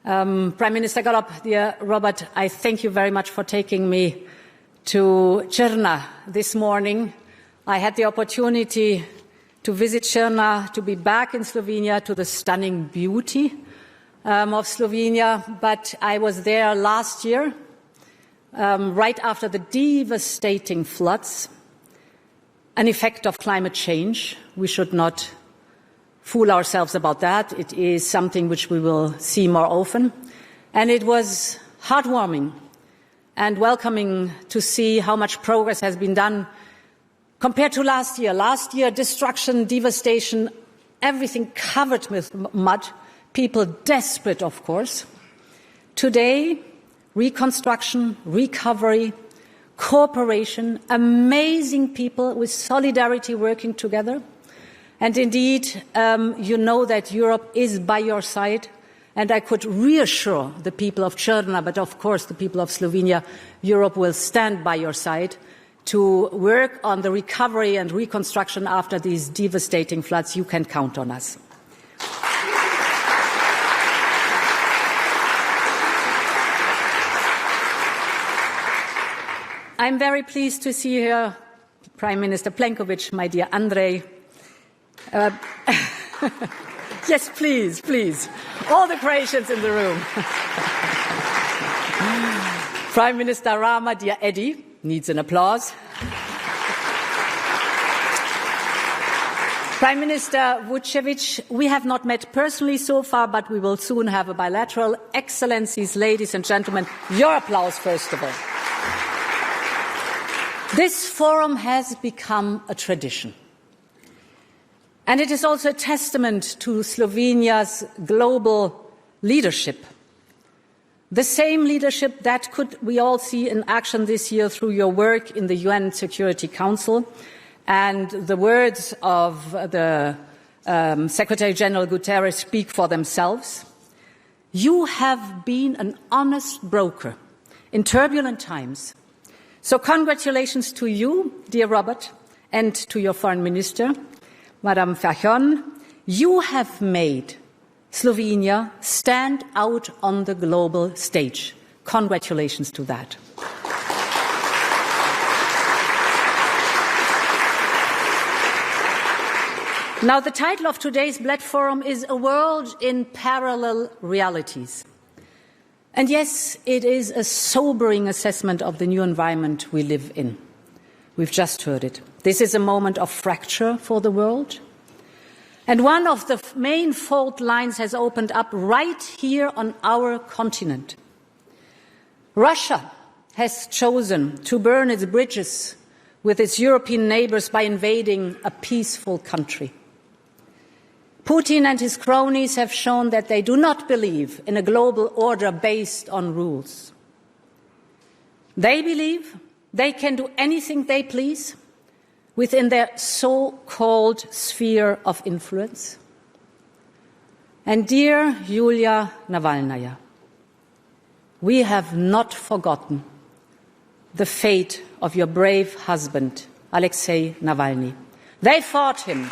Prime Minister Golob, dear Robert, I thank you very much for taking me to Črna this morning. I had the opportunity to visit Črna, to be back in Slovenia, to the stunning beauty of Slovenia, but I was there last year, right after the devastating floods, an effect of climate change. We should not fool ourselves about that. It is something which we will see more often. And it was heartwarming and welcoming to see how much progress has been done compared to last year. Last year, destruction, devastation, everything covered with mud, people desperate, of course. Today, reconstruction, recovery, cooperation, amazing people with solidarity working together. And indeed, you know that Europe is by your side, and I could reassure the people of Črna, but of course the people of Slovenia, Europe will stand by your side to work on the recovery and reconstruction after these devastating floods. You can count on us. I'm very pleased to see here Prime Minister Plenković, my dear Andrej. Yes, please, please. All the Croatians in the room. Prime Minister Rama, dear Eddie, needs an applause. Prime Minister Vučević, we have not met personally so far, but we will soon have a bilateral. Excellencies, ladies and gentlemen, your applause first of all. This forum has become a tradition. And it is also a testament to Slovenia's global leadership. The same leadership that we all see in action this year through your work in the UN Security Council and the words of the Secretary General Guterres speak for themselves. You have been an honest broker in turbulent times. So congratulations to you, dear Robert, and to your Foreign Minister, Madam Fajon. You have made Slovenia stand out on the global stage. Congratulations to that. Now, the title of today's Bled Forum is A World in Parallel Realities. And yes, it is a sobering assessment of the new environment we live in. We've just heard it. This is a moment of fracture for the world. And one of the main fault lines has opened up right here on our continent. Russia has chosen to burn its bridges with its European neighbors by invading a peaceful country. Putin and his cronies have shown that they do not believe in a global order based on rules. They believe they can do anything they please within their so-called sphere of influence. And dear Yulia Navalnaya, we have not forgotten the fate of your brave husband, Alexei Navalny. They fought him.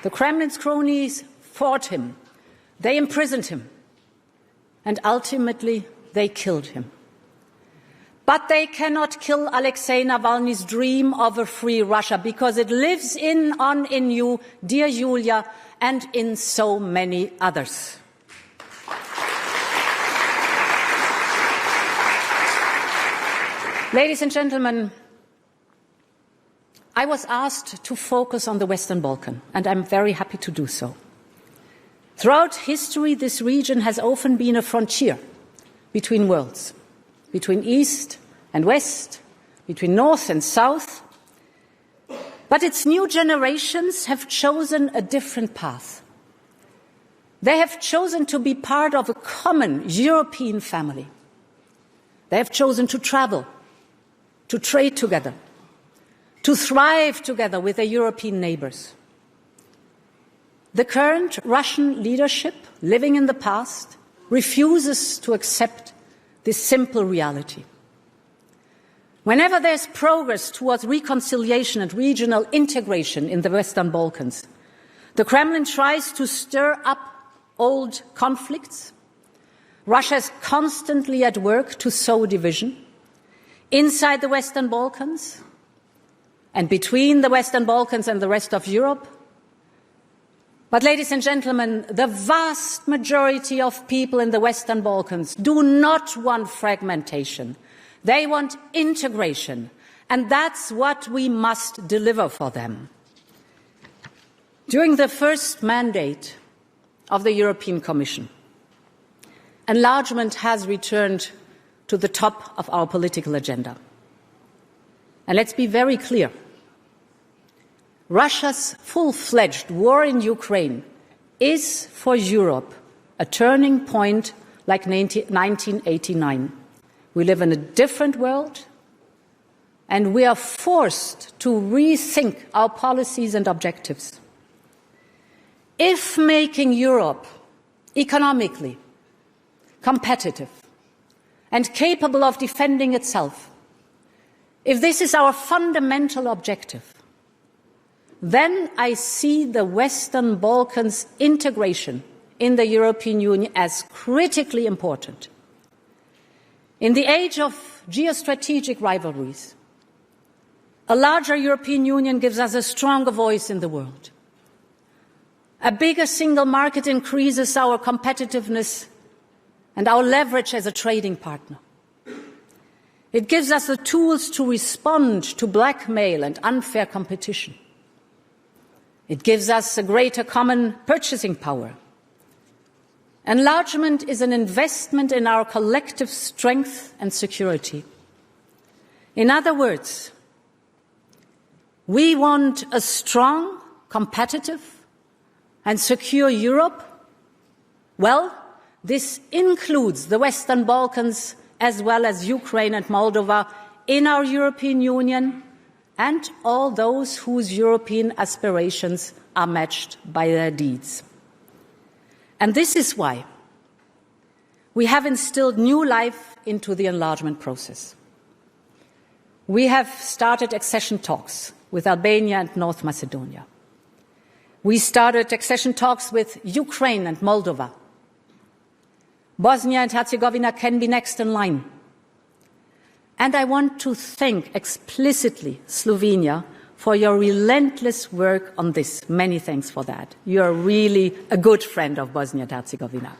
The Kremlin's cronies fought him. They imprisoned him. And ultimately, they killed him. But they cannot kill Alexei Navalny's dream of a free Russia because it lives in you, dear Yulia, and in so many others. Ladies and gentlemen, I was asked to focus on the Western Balkans, and I'm very happy to do so. Throughout history, this region has often been a frontier between worlds, between East and West, between North and South. But its new generations have chosen a different path. They have chosen to be part of a common European family. They have chosen to travel, to trade together, to thrive together with their European neighbors. The current Russian leadership, living in the past, refuses to accept this simple reality. Whenever there's progress towards reconciliation and regional integration in the Western Balkans, the Kremlin tries to stir up old conflicts. Russia is constantly at work to sow division inside the Western Balkans and between the Western Balkans and the rest of Europe. But, ladies and gentlemen, the vast majority of people in the Western Balkans do not want fragmentation. They want integration, and that's what we must deliver for them. During the first mandate of the European Commission, enlargement has returned to the top of our political agenda. And let's be very clear. Russia's full-fledged war in Ukraine is for Europe a turning point like 1989. We live in a different world, and we are forced to rethink our policies and objectives. If making Europe economically competitive and capable of defending itself, if this is our fundamental objective, then I see the Western Balkans' integration in the European Union as critically important. In the age of geostrategic rivalries, a larger European Union gives us a stronger voice in the world. A bigger single market increases our competitiveness and our leverage as a trading partner. It gives us the tools to respond to blackmail and unfair competition. It gives us a greater common purchasing power. Enlargement is an investment in our collective strength and security. In other words, we want a strong, competitive, and secure Europe. Well, this includes the Western Balkans as well as Ukraine and Moldova in our European Union, and all those whose European aspirations are matched by their deeds. And this is why we have instilled new life into the enlargement process. We have started accession talks with Albania and North Macedonia. We started accession talks with Ukraine and Moldova. Bosnia and Herzegovina can be next in line. And I want to thank explicitly Slovenia for your relentless work on this. Many thanks for that. You are really a good friend of Bosnia and Herzegovina.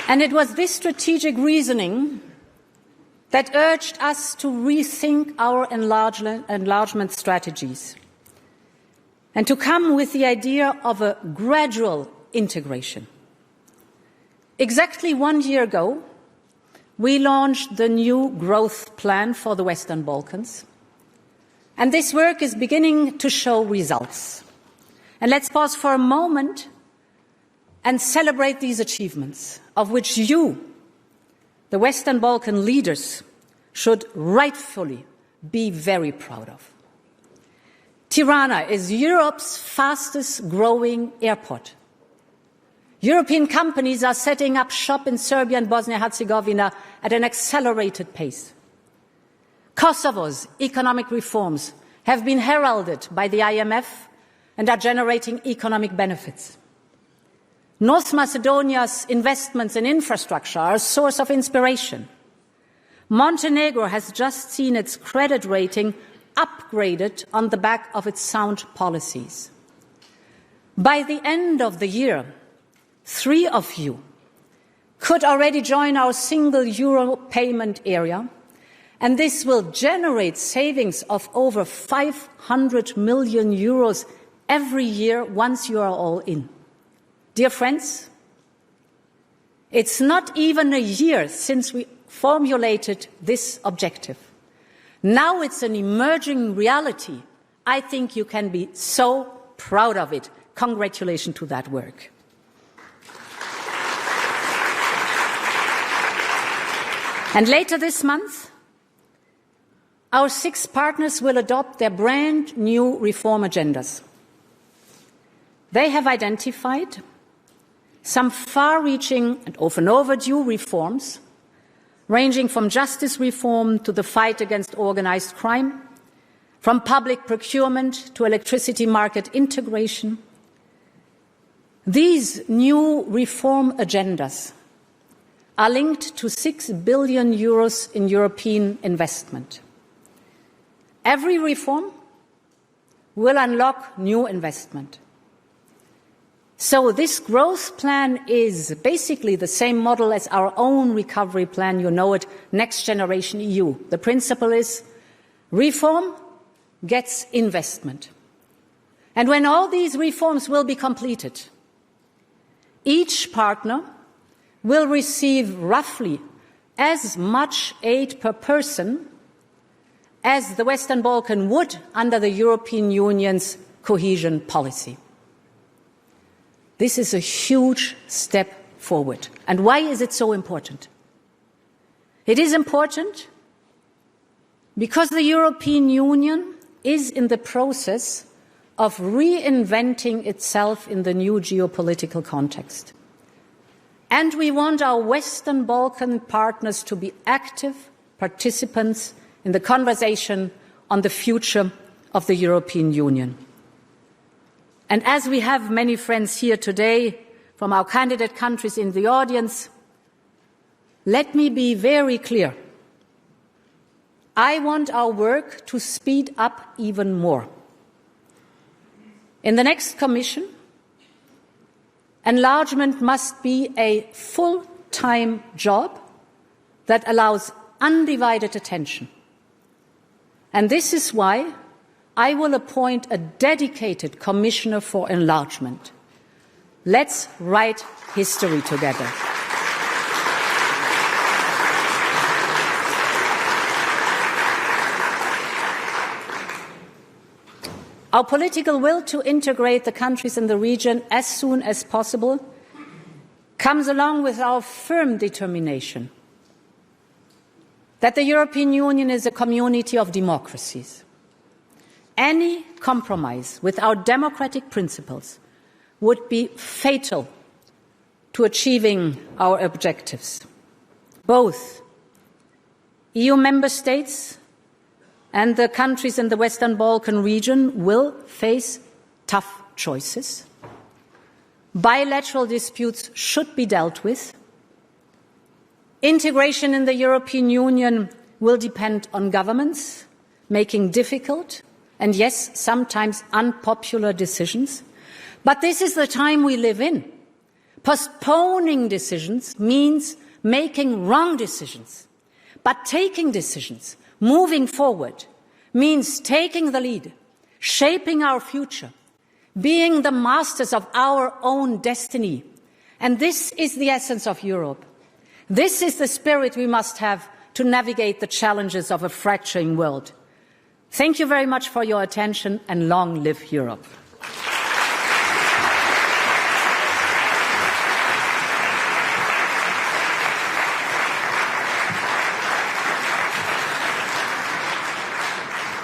And it was this strategic reasoning that urged us to rethink our enlargement strategies and to come with the idea of a gradual integration. Exactly 1 year ago, we launched the new growth plan for the Western Balkans, and this work is beginning to show results. And let's pause for a moment and celebrate these achievements, of which you, the Western Balkan leaders, should rightfully be very proud of. Tirana is Europe's fastest growing airport. European companies are setting up shop in Serbia and Bosnia-Herzegovina at an accelerated pace. Kosovo's economic reforms have been heralded by the IMF and are generating economic benefits. North Macedonia's investments in infrastructure are a source of inspiration. Montenegro has just seen its credit rating upgraded on the back of its sound policies. By the end of the year, 3 of you could already join our single euro payment area, and this will generate savings of over 500 million euros every year once you are all in. Dear friends, it's not even a year since we formulated this objective. Now it's an emerging reality. I think you can be so proud of it. Congratulations to that work. And later this month, our 6 partners will adopt their brand new reform agendas. They have identified some far-reaching and often overdue reforms, ranging from justice reform to the fight against organised crime, from public procurement to electricity market integration. These new reform agendas are linked to €6 billion in European investment. Every reform will unlock new investment. So this growth plan is basically the same model as our own recovery plan. You know it, Next Generation EU. The principle is reform gets investment. And when all these reforms will be completed, each partner will receive roughly as much aid per person as the Western Balkans would under the European Union's cohesion policy. This is a huge step forward. And why is it so important? It is important because the European Union is in the process of reinventing itself in the new geopolitical context. And we want our Western Balkan partners to be active participants in the conversation on the future of the European Union. And as we have many friends here today from our candidate countries in the audience, let me be very clear. I want our work to speed up even more. In the next Commission, enlargement must be a full-time job that allows undivided attention. And this is why I will appoint a dedicated Commissioner for Enlargement. Let's write history together. Our political will to integrate the countries in the region as soon as possible comes along with our firm determination that the European Union is a community of democracies. Any compromise with our democratic principles would be fatal to achieving our objectives. Both EU member states and the countries in the Western Balkan region will face tough choices. Bilateral disputes should be dealt with. Integration in the European Union will depend on governments making difficult and, yes, sometimes unpopular decisions. But this is the time we live in. Postponing decisions means making wrong decisions. But taking decisions, moving forward, means taking the lead, shaping our future, being the masters of our own destiny. And this is the essence of Europe. This is the spirit we must have to navigate the challenges of a fracturing world. Thank you very much for your attention, and long live Europe.